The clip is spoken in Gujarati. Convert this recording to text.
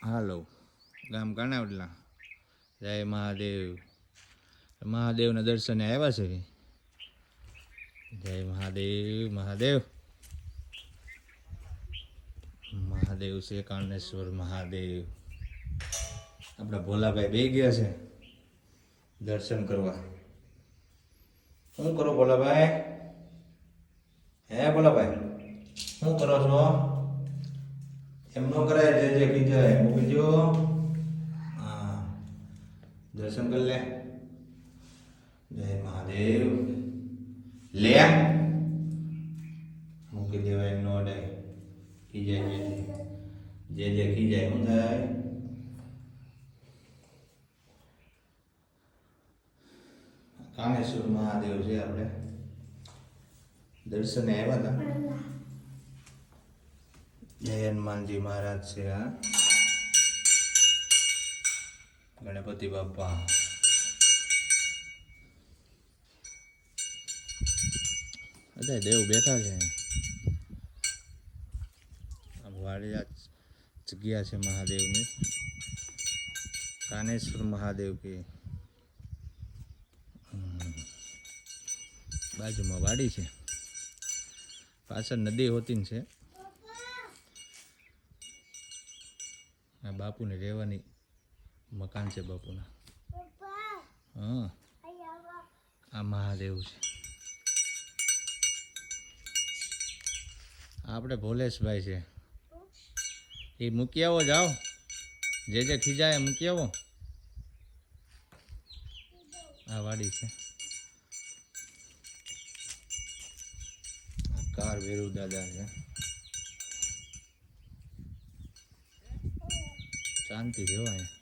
હાલો ગામ કાનાવડલા જય મહાદેવ મહાદેવના દર્શને આવ્યા છે જય મહાદેવ મહાદેવ મહાદેવ છે કાનેશ્વર મહાદેવ આપણા ભોલાભાઈ બે ગયા છે દર્શન કરવા શું કરો ભોલાભાઈ હે ભોલાભાઈ શું કરો છો એમ ન કરાય જે કીજાય મૂકી દો હા દર્શન કરી લે જય મહાદેવ લે મૂકી દેવાય નો ડાય ખીજાય જે ખીજાય શું થાય કામેશ્વર મહાદેવ છે આપણે દર્શને આવ્યા હતા જય હનુમાનજી મહારાજ છે આ ગણપતિ બાપા બધા દેવ બેઠા છે વાડી આ જગ્યા છે મહાદેવની કાનેશ્વર મહાદેવ કે બાજુમાં વાડી છે પાછળ નદી હોતી છે આ બાપુને રહેવાની મકાન છે બાપુના હા આ મહાદેવ છે આપણે ભોલેશભાઈ છે એ મૂકી આવો જાઓ જે ખીજાય મૂકી આવો આ વાડી છે કાર વેરુ દાદા છે શાંતિ રહેવાય